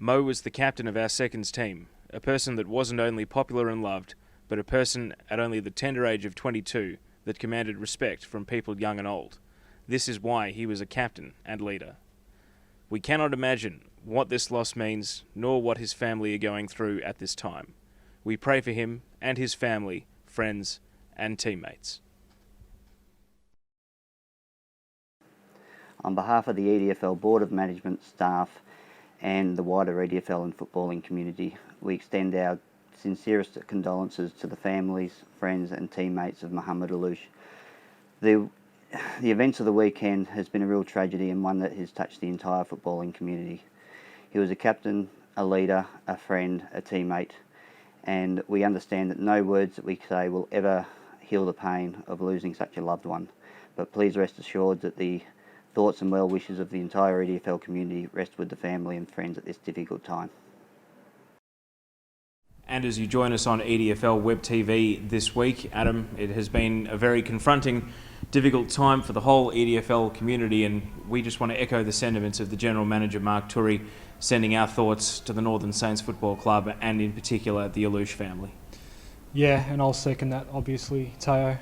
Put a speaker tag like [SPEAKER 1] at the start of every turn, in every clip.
[SPEAKER 1] Mo was the captain of our seconds team, a person that wasn't only popular and loved, but a person at only the tender age of 22 that commanded respect from people young and old. This is why he was a captain and leader. We cannot imagine what this loss means, nor what his family are going through at this time. We pray for him and his family, friends and teammates.
[SPEAKER 2] On behalf of the EDFL Board of Management, staff and the wider EDFL and footballing community, we extend our sincerest condolences to the families, friends and teammates of Mohammed Allouche. The events of the weekend has been a real tragedy and one that has touched the entire footballing community. He was a captain, a leader, a friend, a teammate, and we understand that no words that we say will ever heal the pain of losing such a loved one. But please rest assured that the thoughts and well wishes of the entire EDFL community rest with the family and friends at this difficult time.
[SPEAKER 1] And as you join us on EDFL Web TV this week, Adem, it has been a very confronting, difficult time for the whole EDFL community, and we just want to echo the sentiments of the General Manager, Mark Turri, sending our thoughts to the Northern Saints Football Club and in particular the Allouche family.
[SPEAKER 3] Yeah, and I'll second that, obviously, Teo.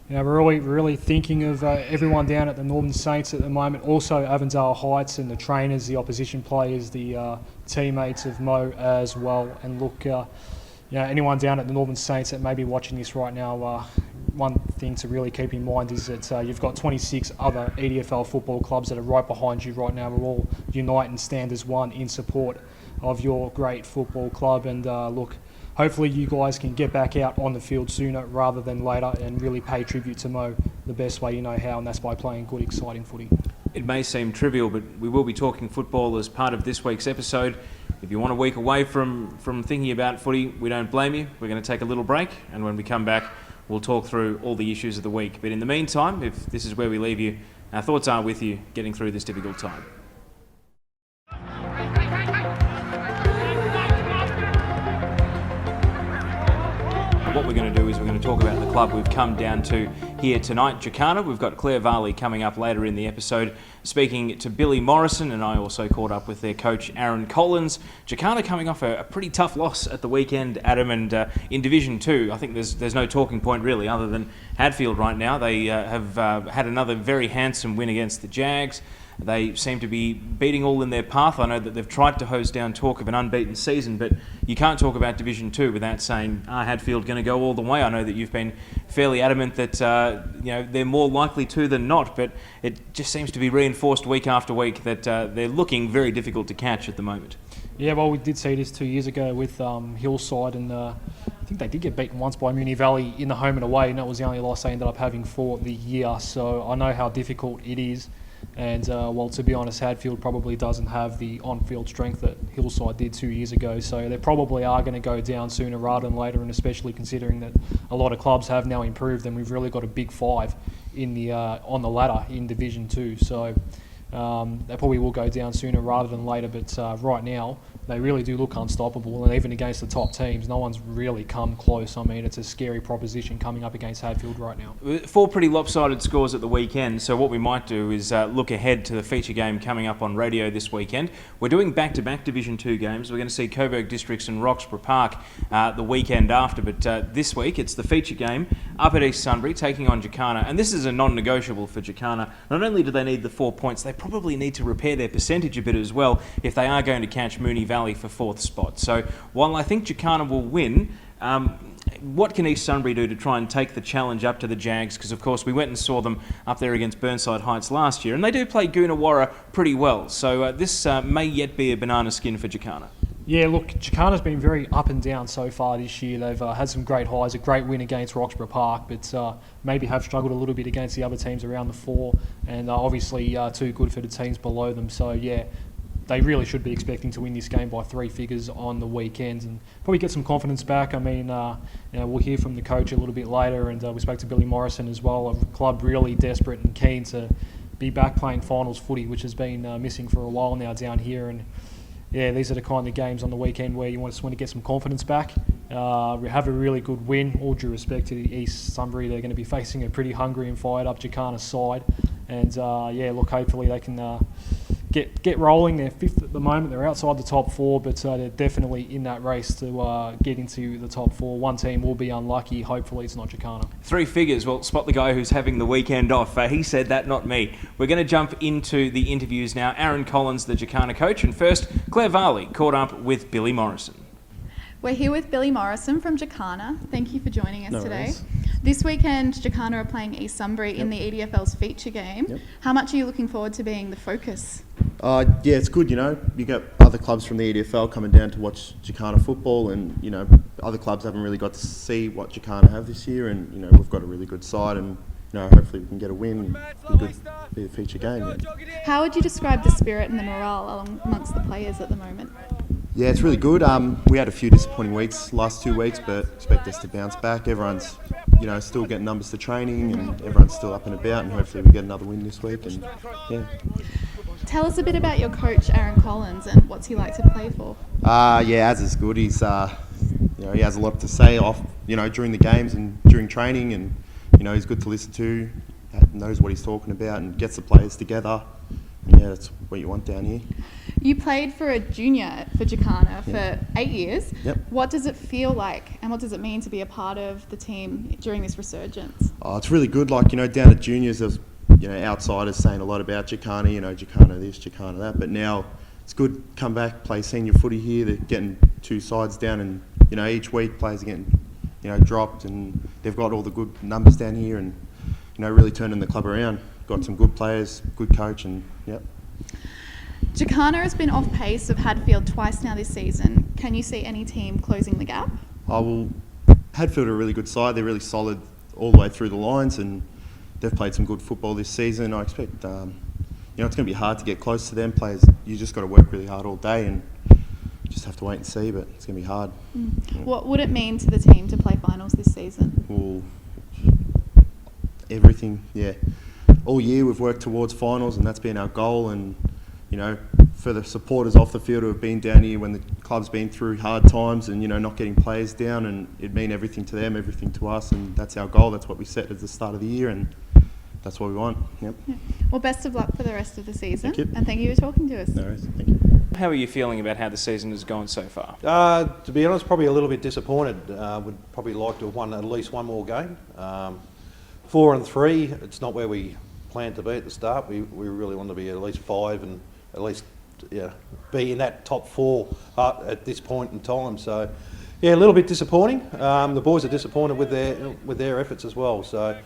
[SPEAKER 3] We're really thinking of everyone down at the Northern Saints at the moment. Also, Avondale Heights and the trainers, the opposition players, the teammates of Mo as well. And look, anyone down at the Northern Saints that may be watching this right now, one thing to really keep in mind is that you've got 26 other EDFL football clubs that are right behind you right now. We're all unite and stand as one in support of your great football club. And look, hopefully you guys can get back out on the field sooner rather than later and really pay tribute to Mo the best way you know how, and that's by playing good, exciting footy.
[SPEAKER 1] It may seem trivial, but we will be talking football as part of this week's episode. If you want a week away from thinking about footy, we don't blame you. We're going to take a little break, and when we come back, we'll talk through all the issues of the week. But in the meantime, if this is where we leave you, our thoughts are with you getting through this difficult time. What we're going to do is we're going to talk about the club we've come down to here tonight, Jacana. We've got Claire Varley coming up later in the episode, speaking to Billy Morrison, and I also caught up with their coach, Aaron Collins. Jacana coming off a pretty tough loss at the weekend, Adem, and in Division 2, I think there's no talking point really other than Hadfield right now. They have had another very handsome win against the Jags. They seem to be beating all in their path. I know that they've tried to hose down talk of an unbeaten season, but you can't talk about Division 2 without saying, Hadfield going to go all the way? I know that you've been fairly adamant that they're more likely to than not, but it just seems to be reinforced week after week that they're looking very difficult to catch at the moment.
[SPEAKER 3] Yeah, well, we did see this 2 years ago with Hillside, and I think they did get beaten once by Moonee Valley in the home and away, and that was the only loss they ended up having for the year. So I know how difficult it is. And, to be honest, Hadfield probably doesn't have the on-field strength that Hillside did 2 years ago. So they probably are going to go down sooner rather than later, and especially considering that a lot of clubs have now improved and we've really got a big five in the on the ladder in Division 2. So they probably will go down sooner rather than later. But right now, they really do look unstoppable, and even against the top teams, no one's really come close. I mean, it's a scary proposition coming up against Hadfield right now.
[SPEAKER 1] 4 pretty lopsided scores at the weekend, so what we might do is look ahead to the feature game coming up on radio this weekend. We're doing back-to-back Division 2 games. We're going to see Coburg Districts and Roxburgh Park the weekend after, but this week it's the feature game up at East Sunbury taking on Jacana, and this is a non-negotiable for Jacana. Not only do they need the 4 points, they probably need to repair their percentage a bit as well if they are going to catch Moonee Valley for 4th spot. So while I think Jacana will win, what can East Sunbury do to try and take the challenge up to the Jags? Because of course we went and saw them up there against Burnside Heights last year, and they do play Goonawarra pretty well. So this may yet be a banana skin for Jacana.
[SPEAKER 3] Yeah, look, Jacana's been very up and down so far this year. They've had some great highs, a great win against Roxburgh Park, but maybe have struggled a little bit against the other teams around the 4, and obviously too good for the teams below them. So yeah, they really should be expecting to win this game by 3 figures on the weekend and probably get some confidence back. I mean, we'll hear from the coach a little bit later, and we spoke to Billy Morrison as well, a club really desperate and keen to be back playing finals footy, which has been missing for a while now down here. And yeah, these are the kind of games on the weekend where you just want to get some confidence back. We have a really good win, all due respect to the East Sunbury. They're going to be facing a pretty hungry and fired up Jacana side. And look, hopefully they can get rolling. They're 5th at the moment. They're outside the top 4, but they're definitely in that race to get into the top 4. One team will be unlucky. Hopefully it's not Jacana.
[SPEAKER 1] 3 figures. Well, spot the guy who's having the weekend off. He said that, not me. We're going to jump into the interviews now. Aaron Collins, the Jacana coach, and first, Claire Varley caught up with Billy Morrison.
[SPEAKER 4] We're here with Billy Morrison from Jacana. Thank you for joining us today.
[SPEAKER 5] Worries.
[SPEAKER 4] This weekend, Jacana are playing East Sunbury in the EDFL's feature game.
[SPEAKER 5] Yep.
[SPEAKER 4] How much are you looking forward to being the focus?
[SPEAKER 5] Yeah, it's good, you got other clubs from the EDFL coming down to watch Jacana football, and, other clubs haven't really got to see what Jacana have this year, and, we've got a really good side, and, hopefully we can get a win and be a feature game. Yeah.
[SPEAKER 4] How would you describe the spirit and the morale amongst the players at the moment?
[SPEAKER 5] Yeah, it's really good. We had a few disappointing weeks last 2 weeks, but expect us to bounce back. Everyone's, still getting numbers to training, and everyone's still up and about, and hopefully we get another win this week. And yeah.
[SPEAKER 4] Tell us a bit about your coach, Aaron Collins, and what's he like to play for?
[SPEAKER 5] Az is good. He's, he has a lot to say off, during the games and during training, and he's good to listen to. Knows what he's talking about and gets the players together. Yeah, that's what you want down here.
[SPEAKER 4] You played for a junior for Jacana for 8 years.
[SPEAKER 5] Yep.
[SPEAKER 4] What does it feel like, and what does it mean to be a part of the team during this resurgence?
[SPEAKER 5] Oh, it's really good. Down at juniors, there's outsiders saying a lot about Jacana. Jacana this, Jacana that. But now it's good to come back, play senior footy here. They're getting 2 sides down, and each week players are getting dropped, and they've got all the good numbers down here, and really turning the club around. Got some good players, good coach, and yep.
[SPEAKER 4] Jacana has been off pace of Hadfield twice now this season. Can you see any team closing the gap?
[SPEAKER 5] Hadfield are a really good side. They're really solid all the way through the lines, and they've played some good football this season. I expect, it's going to be hard to get close to them. Players, you just got to work really hard all day, and just have to wait and see. But it's going to be hard.
[SPEAKER 4] Yeah. What would it mean to the team to play finals this season?
[SPEAKER 5] Well, everything, yeah. All year we've worked towards finals, and that's been our goal. And for the supporters off the field who have been down here when the club's been through hard times, and not getting players down, and it'd mean everything to them, everything to us, and that's our goal. That's what we set at the start of the year, and that's what we want. Yep.
[SPEAKER 4] Yeah. Well, best of luck for the rest of the season.
[SPEAKER 5] Thank you.
[SPEAKER 4] And thank you for talking to us.
[SPEAKER 5] No worries. Thank you.
[SPEAKER 1] How are you feeling about how the season has gone so far?
[SPEAKER 6] To be honest, probably a little bit disappointed. Would probably like to have won at least one more game. 4 and 3, it's not where we planned to be at the start. We really want to be at least 5 and at least be in that top 4 at this point in time. So yeah, a little bit disappointing. The boys are disappointed with their efforts as well. So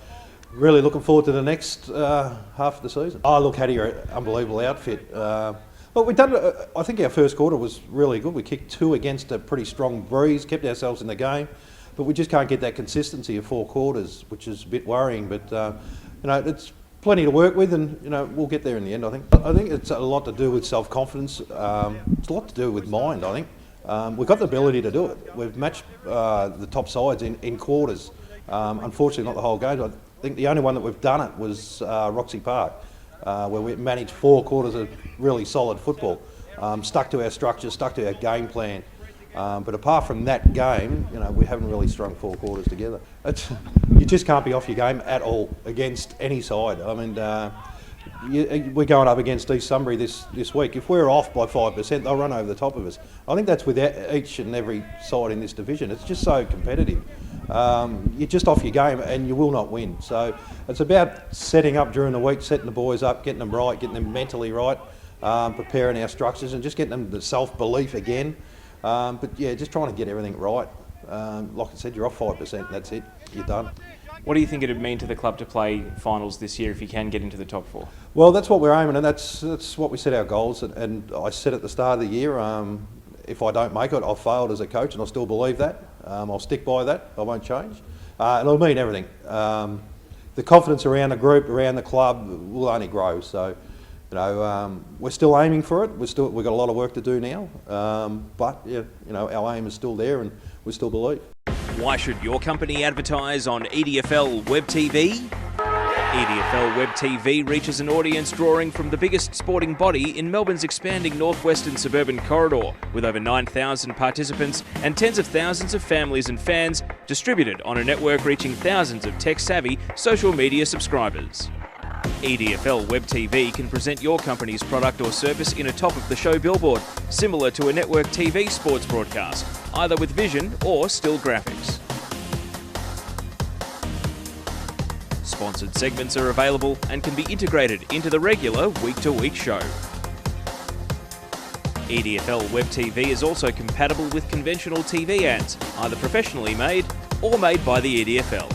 [SPEAKER 6] really looking forward to the next half of the season. Look, Hattie are an unbelievable outfit. But we've done. I think our first quarter was really good. We kicked 2 against a pretty strong breeze, kept ourselves in the game, but we just can't get that consistency of 4 quarters, which is a bit worrying. But it's plenty to work with, and we'll get there in the end. I think it's a lot to do with self-confidence. It's a lot to do with mind. I think we've got the ability to do it. We've matched the top sides in quarters. Unfortunately, not the whole game. I think the only one that we've done it was Roxy Park, where we managed 4 quarters of really solid football, stuck to our structure, stuck to our game plan. But apart from that game, we haven't really strung 4 quarters together. You just can't be off your game at all against any side. I mean, we're going up against East Sunbury this week. If we're off by 5%, they'll run over the top of us. I think that's with each and every side in this division. It's just so competitive. You're just off your game and you will not win. So it's about setting up during the week, setting the boys up, getting them right, getting them mentally right, preparing our structures, and just getting them the self-belief again. But yeah, just trying to get everything right. Like I said, you're off 5%, that's it, you're done.
[SPEAKER 1] What do you think it'd mean to the club to play finals this year if you can get into the top 4?
[SPEAKER 6] Well, that's what we're aiming, and that's what we set our goals. And I said at the start of the year, if I don't make it, I've failed as a coach, and I still believe that. I'll stick by that. I won't change. And it'll mean everything. The confidence around the group, around the club, will only grow. So, we're still aiming for it. We've got a lot of work to do now. But our aim is still there, and we still believe.
[SPEAKER 1] Why should your company advertise on EDFL Web TV? EDFL Web TV reaches an audience drawing from the biggest sporting body in Melbourne's expanding northwestern suburban corridor, with over 9,000 participants and tens of thousands of families and fans distributed on a network reaching thousands of tech-savvy social media subscribers. EDFL Web TV can present your company's product or service in a top-of-the-show billboard, similar to a network TV sports broadcast, either with vision or still graphics. Sponsored segments are available and can be integrated into the regular week-to-week show. EDFL Web TV is also compatible with conventional TV ads, either professionally made or made by the EDFL.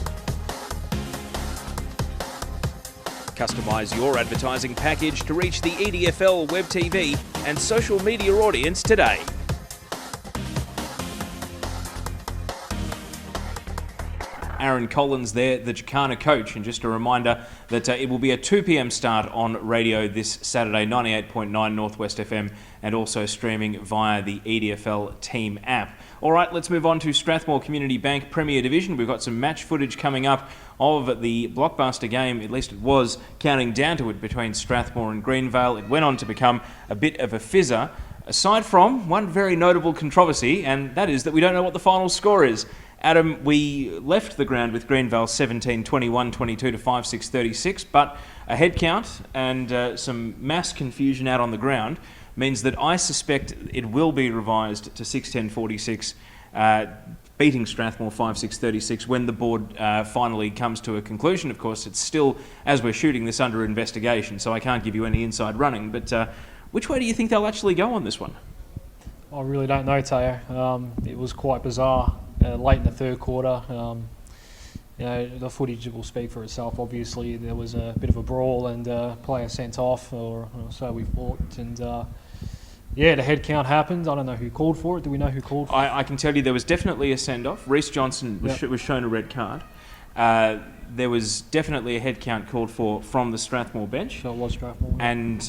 [SPEAKER 1] Customise your advertising package to reach the EDFL Web TV and social media audience today. Aaron Collins there, the Jacana coach, and just a reminder that it will be a 2 p.m. start on radio this Saturday, 98.9 Northwest FM, and also streaming via the EDFL team app. All right, let's move on to Strathmore Community Bank Premier Division. We've got some match footage coming up of the blockbuster game, at least it was, counting down to it between Strathmore and Greenvale. It went on to become a bit of a fizzer, aside from one very notable controversy, and that is that we don't know what the final score is. Adem, we left the ground with Greenvale 17, 21, 22 to 5, 6, 36, but a head count and some mass confusion out on the ground means that I suspect it will be revised to 6, 10, 46, beating Strathmore 5, 6, 36 when the board finally comes to a conclusion. Of course, it's still, as we're shooting this, under investigation, so I can't give you any inside running, but which way do you think they'll actually go on this one?
[SPEAKER 3] I really don't know, Teo. It was quite bizarre. Late in the third quarter, the footage will speak for itself. Obviously, there was a bit of a brawl and a player sent off, or so we thought. And the head count happened. I don't know who called for it. Do we know who called for it?
[SPEAKER 1] I can tell you there was definitely a send-off. Reece Johnson was shown a red card. There was definitely a head count called for from the Strathmore bench.
[SPEAKER 3] So it was Strathmore.
[SPEAKER 1] And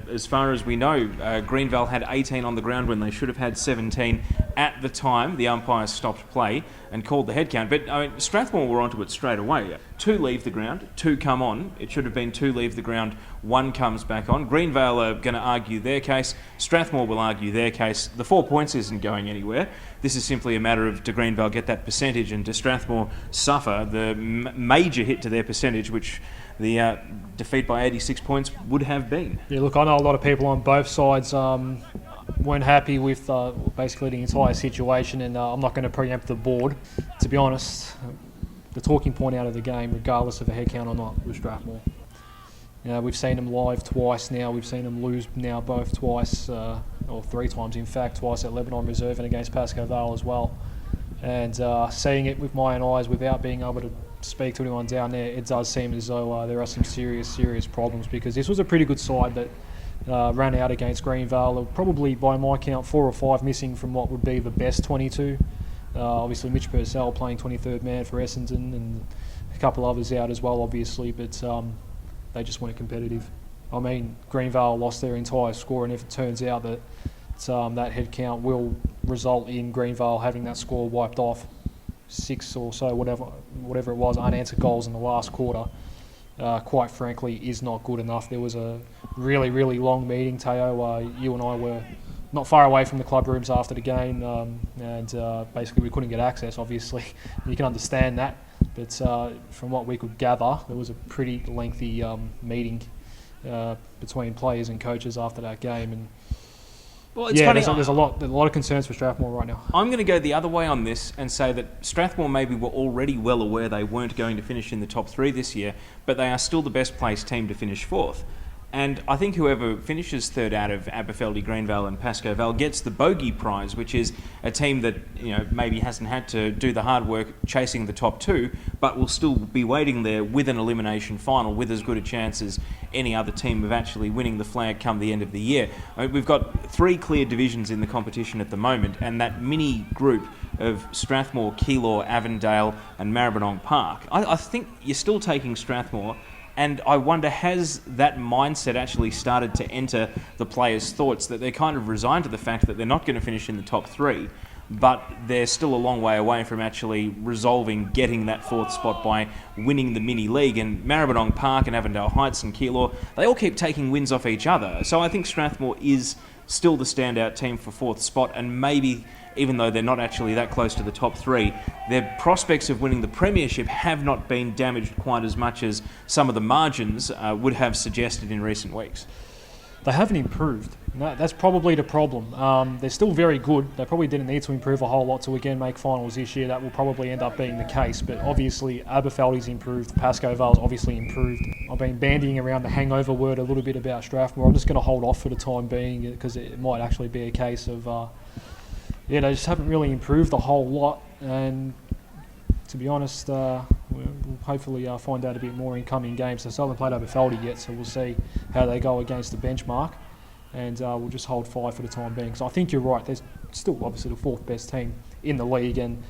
[SPEAKER 1] as far as we know, Greenvale had 18 on the ground when they should have had 17 at the time. The umpire stopped play and called the head count. But Strathmore were onto it straight away. 2 leave the ground, 2 come on. It should have been 2 leave the ground, 1 comes back on. Greenvale are going to argue their case. Strathmore will argue their case. The 4 points isn't going anywhere. This is simply a matter of, do Greenvale get that percentage and does Strathmore suffer the major hit to their percentage, which the defeat by 86 points would have been.
[SPEAKER 3] Yeah, look, I know a lot of people on both sides weren't happy with basically the entire situation, and I'm not going to preempt the board. To be honest, the talking point out of the game, regardless of a head count or not, was Strathmore. We've seen them live twice now. We've seen them lose now both twice, or 3 times in fact, twice at Lebanon Reserve and against Pascoe Vale as well. And seeing it with my own eyes without being able to speak to anyone down there, it does seem as though there are some serious problems, because this was a pretty good side that ran out against Greenvale. Probably by my count 4 or 5 missing from what would be the best 22. Obviously Mitch Purcell playing 23rd man for Essendon, and a couple others out as well obviously, but they just weren't competitive. I mean, Greenvale lost their entire score, and if it turns out that that head count will result in Greenvale having that score wiped off, 6 or so, whatever it was, unanswered goals in the last quarter, quite frankly, is not good enough. There was a really long meeting, Teo. You and I were not far away from the club rooms after the game, and basically we couldn't get access, obviously. You can understand that, but from what we could gather, there was a pretty lengthy meeting between players and coaches after that game, and
[SPEAKER 1] well, it's funny.
[SPEAKER 3] There's a lot of concerns for Strathmore right now.
[SPEAKER 1] I'm going to go the other way on this and say that Strathmore maybe were already well aware they weren't going to finish in the top 3 this year, but they are still the best placed team to finish 4th. And I think whoever finishes 3rd out of Aberfeldy, Greenvale and Pascoe Vale gets the bogey prize, which is a team that maybe hasn't had to do the hard work chasing the top 2, but will still be waiting there with an elimination final with as good a chance as any other team of actually winning the flag come the end of the year. We've got 3 clear divisions in the competition at the moment, and that mini group of Strathmore, Keilor, Avondale and Maribyrnong Park, I think you're still taking Strathmore. And I wonder, has that mindset actually started to enter the players' thoughts, that they're kind of resigned to the fact that they're not going to finish in the top 3, but they're still a long way away from actually resolving getting that 4th spot by winning the mini league. And Maribyrnong Park and Avondale Heights and Keilor, they all keep taking wins off each other. So I think Strathmore is still the standout team for 4th spot, and maybe, even though they're not actually that close to the top 3, their prospects of winning the premiership have not been damaged quite as much as some of the margins would have suggested in recent weeks.
[SPEAKER 3] They haven't improved. No, that's probably the problem. They're still very good. They probably didn't need to improve a whole lot to again make finals this year. That will probably end up being the case. But obviously, Aberfeldy's improved. Pascoe Vale's obviously improved. I've been bandying around the hangover word a little bit about Strathmore. I'm just going to hold off for the time being because it might actually be a case of, they just haven't really improved a whole lot. And to be honest, we'll hopefully find out a bit more in coming games. They still haven't played Aberfeldy yet, so we'll see how they go against the benchmark. And we'll just hold fire for the time being. So I think you're right. They're still obviously the 4th best team in the league. And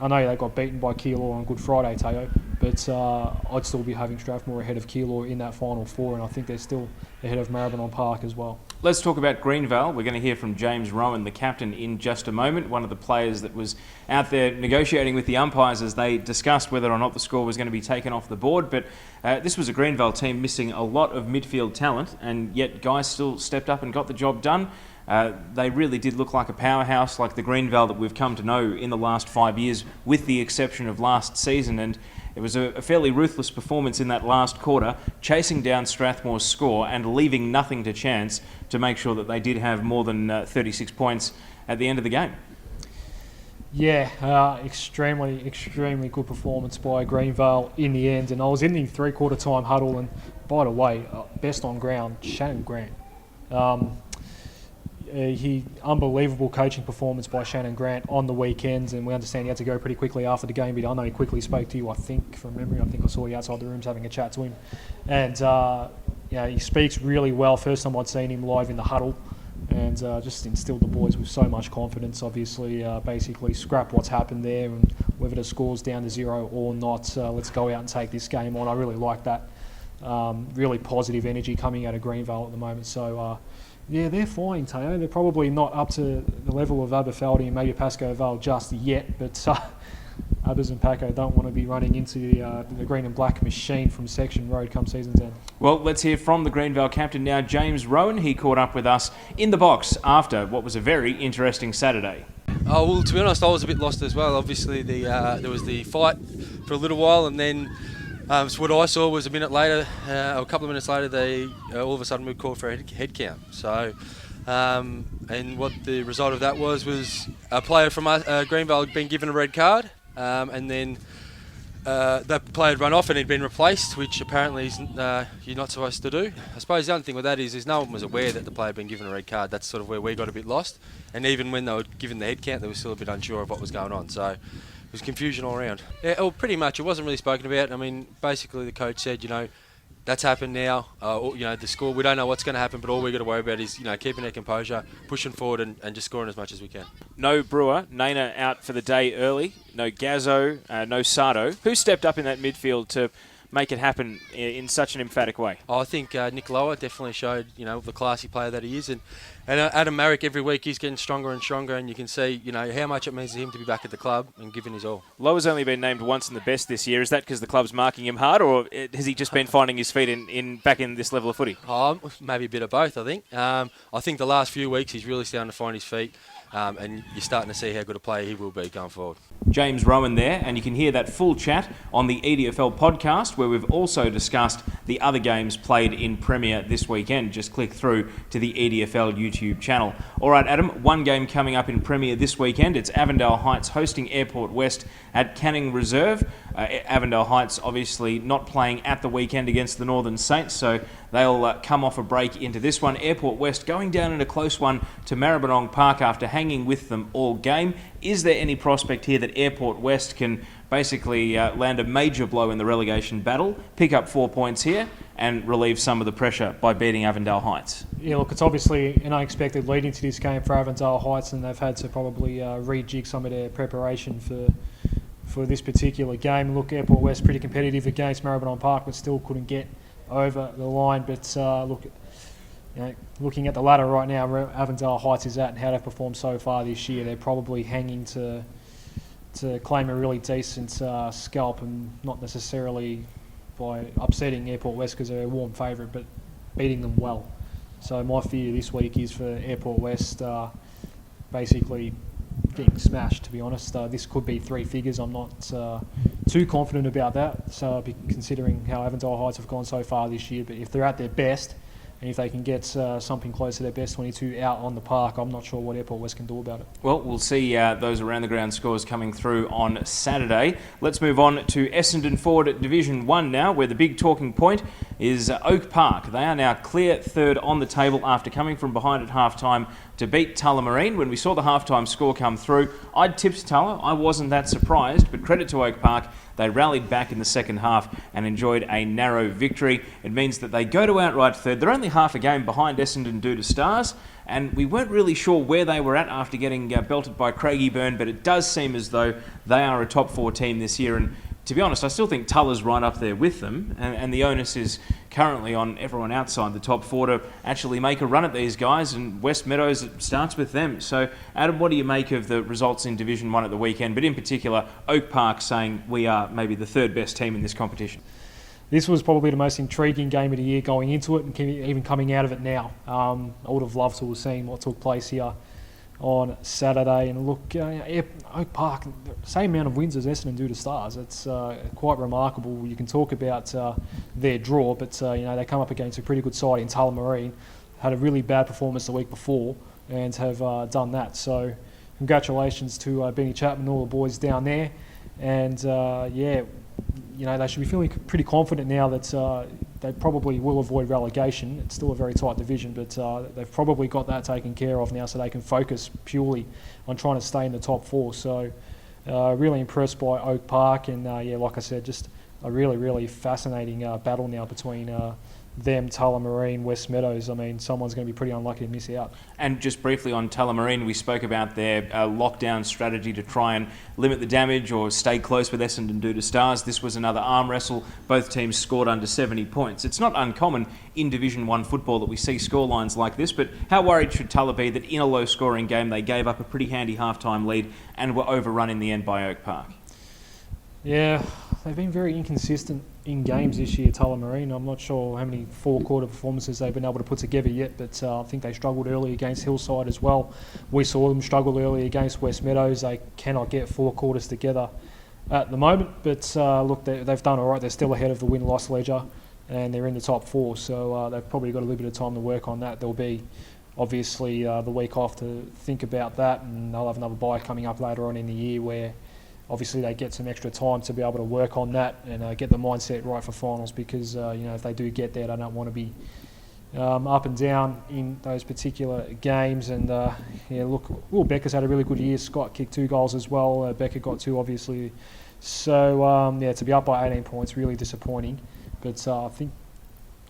[SPEAKER 3] I know they got beaten by Keilor on Good Friday, Teo, but I'd still be having Strathmore ahead of Keilor in that Final 4, and I think they're still ahead of Maribyrnong Park as well.
[SPEAKER 1] Let's talk about Greenvale. We're going to hear from James Rohan, the captain, in just a moment. One of the players that was out there negotiating with the umpires as they discussed whether or not the score was going to be taken off the board. But this was a Greenvale team missing a lot of midfield talent, and yet guys still stepped up and got the job done. They really did look like a powerhouse, like the Greenvale that we've come to know in the last 5 years, with the exception of last season. And it was a fairly ruthless performance in that last quarter, chasing down Strathmore's score and leaving nothing to chance to make sure that they did have more than 36 points at the end of the game.
[SPEAKER 3] Yeah, extremely good performance by Greenvale in the end. And I was in the 3/4 time huddle, and by the way, best on ground, Shannon Grant. Unbelievable coaching performance by Shannon Grant on the weekends, and we understand he had to go pretty quickly after the game, but I know he quickly spoke to you, I think, from memory. I think I saw you outside the rooms having a chat to him. And he speaks really well. First time I'd seen him live in the huddle, and just instilled the boys with so much confidence. Obviously, basically scrap what's happened there, and whether the score's down to 0 or not, let's go out and take this game on. I really like that. Really positive energy coming out of Greenvale at the moment. So, they're fine, Teo. They're probably not up to the level of Aberfeldy and maybe Pascoe Vale just yet, but Abbas and Paco don't want to be running into the green and black machine from Section Road come season's end.
[SPEAKER 1] Well, let's hear from the Greenvale captain now, James Rohan. He caught up with us in the box after what was a very interesting Saturday.
[SPEAKER 7] Oh, well, to be honest, I was a bit lost as well. Obviously, there was the fight for a little while, and then so what I saw was a minute later, or a couple of minutes later, they all of a sudden moved call for a head count. So, and what the result of that was a player from Greenvale had been given a red card, and then that player had run off and he'd been replaced, which apparently you're not supposed to do. I suppose the other thing with that is no one was aware that the player had been given a red card. That's sort of where we got a bit lost. And even when they were given the head count, they were still a bit unsure of what was going on. So it was confusion all around. Yeah, well, pretty much. It wasn't really spoken about. I mean, basically the coach said, that's happened now. The score, we don't know what's going to happen, but all we've got to worry about is, keeping our composure, pushing forward and just scoring as much as we can.
[SPEAKER 1] No Brewer, Nana out for the day early. No Gazzo, no Sardo. Who stepped up in that midfield to make it happen in such an emphatic way?
[SPEAKER 7] I think Nick Lower definitely showed, the classy player that he is. And Adam Marrick, every week he's getting stronger and stronger, and you can see, how much it means to him to be back at the club and giving his all.
[SPEAKER 1] Lower's only been named once in the best this year. Is that because the club's marking him hard, or has he just been finding his feet back in this level of footy?
[SPEAKER 7] Oh, maybe a bit of both, I think. I think the last few weeks he's really starting to find his feet, and you're starting to see how good a player he will be going forward.
[SPEAKER 1] James Rohan there, and you can hear that full chat on the EDFL podcast, where we've also discussed the other games played in Premier this weekend. Just click through to the EDFL YouTube channel. All right, Adam, one game coming up in Premier this weekend. It's Avondale Heights hosting Airport West at Canning Reserve. Avondale Heights obviously not playing at the weekend against the Northern Saints, so they'll come off a break into this one. Airport West going down in a close one to Maribyrnong Park after hanging with them all game. Is there any prospect here that Airport West can basically land a major blow in the relegation battle, pick up 4 points here and relieve some of the pressure by beating Avondale Heights?
[SPEAKER 3] Yeah, look, it's obviously an unexpected lead into this game for Avondale Heights, and they've had to probably rejig some of their preparation for this particular game. Look, Airport West pretty competitive against Maribyrnong Park, but still couldn't get over the line. But looking at the ladder right now, where Avondale Heights is at and how they've performed so far this year, they're probably hanging to claim a really decent scalp, and not necessarily by upsetting Airport West because they're a warm favourite, but beating them well. So my fear this week is for Airport West basically getting smashed, to be honest. This could be 3 figures. I'm not too confident about that, so considering how Avondale Heights have gone so far this year. But if they're at their best, and if they can get something close to their best 22 out on the park, I'm not sure what Airport West can do about it.
[SPEAKER 1] Well, we'll see those around the ground scores coming through on Saturday. Let's move on to Essendon Forward Division 1 now, where the big talking point is Oak Park. They are now clear third on the table after coming from behind at half-time to beat Tullamarine. When we saw the half-time score come through, I'd tipped Tulla. I wasn't that surprised, but credit to Oak Park. They rallied back in the second half and enjoyed a narrow victory. It means that they go to outright third. They're only half a game behind Essendon due to Stars, and we weren't really sure where they were at after getting belted by Craigieburn, but it does seem as though they are a top 4 team this year. And to be honest, I still think Tulla's right up there with them, and the onus is currently on everyone outside the top 4 to actually make a run at these guys, and West Meadows, it starts with them. So, Adam, what do you make of the results in Division 1 at the weekend, but in particular, Oak Park saying we are maybe the 3rd best team in this competition?
[SPEAKER 3] This was probably the most intriguing game of the year going into it, and even coming out of it now. I would have loved to have seen what took place here on Saturday. And look, Oak Park, same amount of wins as Essendon do to Stars. It's quite remarkable. You can talk about their draw, but they come up against a pretty good side in Tullamarine. Had a really bad performance the week before and have done that. So congratulations to Benny Chapman and all the boys down there. And they should be feeling pretty confident now that they probably will avoid relegation. It's still a very tight division, but they've probably got that taken care of now, so they can focus purely on trying to stay in the top 4. So really impressed by Oak Park, and like I said, just a really, really fascinating battle now between them, Tullamarine, West Meadows. I mean, someone's going to be pretty unlucky to miss out.
[SPEAKER 1] And just briefly on Tullamarine, we spoke about their lockdown strategy to try and limit the damage or stay close with Essendon due to Stars. This was another arm wrestle. Both teams scored under 70 points. It's not uncommon in Division 1 football that we see scorelines like this, but how worried should Tulla be that in a low-scoring game they gave up a pretty handy half-time lead and were overrun in the end by Oak Park?
[SPEAKER 3] Yeah, they've been very inconsistent in games this year, Tullamarine. I'm not sure how many 4-quarter performances they've been able to put together yet, but I think they struggled early against Hillside as well. We saw them struggle early against West Meadows. They cannot get 4 quarters together at the moment, but look, they've done all right. They're still ahead of the win-loss ledger, and they're in the top 4, so they've probably got a little bit of time to work on that. There'll be obviously the week off to think about that, and they'll have another bye coming up later on in the year where obviously they get some extra time to be able to work on that and get the mindset right for finals, because if they do get there, they don't want to be up and down in those particular games. And look, Will Becker's had a really good year. Scott kicked 2 goals as well. Becker got 2 obviously. So to be up by 18 points, really disappointing. But I think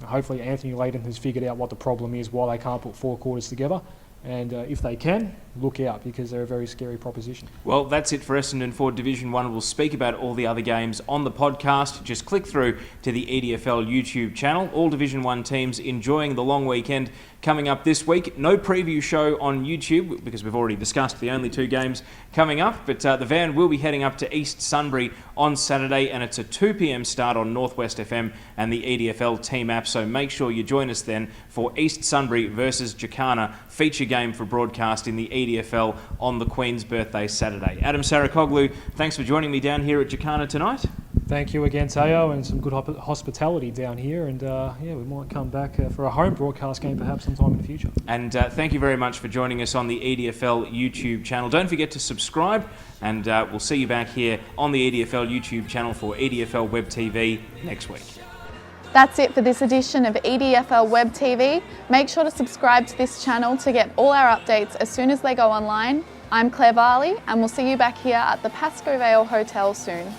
[SPEAKER 3] hopefully Anthony Layden has figured out what the problem is, why they can't put 4 quarters together. And if they can, look out, because they're a very scary proposition.
[SPEAKER 1] Well, that's it for Essendon Forward Division 1. We'll speak about all the other games on the podcast. Just click through to the EDFL YouTube channel. All Division 1 teams enjoying the long weekend coming up this week. No preview show on YouTube because we've already discussed the only 2 games coming up. But the van will be heading up to East Sunbury on Saturday, and it's a 2 p.m. start on Northwest FM and the EDFL team app. So make sure you join us then for East Sunbury versus Jacana, feature game for broadcast in the EDFL on the Queen's birthday Saturday. Adem Saricaoglu, thanks for joining me down here at Jacana tonight.
[SPEAKER 3] Thank you again, Teo, and some good hospitality down here. And we might come back for a home broadcast game perhaps sometime in the future.
[SPEAKER 1] And thank you very much for joining us on the EDFL YouTube channel. Don't forget to subscribe, and we'll see you back here on the EDFL YouTube channel for EDFL Web TV next week.
[SPEAKER 4] That's it for this edition of EDFL Web TV. Make sure to subscribe to this channel to get all our updates as soon as they go online. I'm Claire Varley, and we'll see you back here at the Pascoe Vale Hotel soon.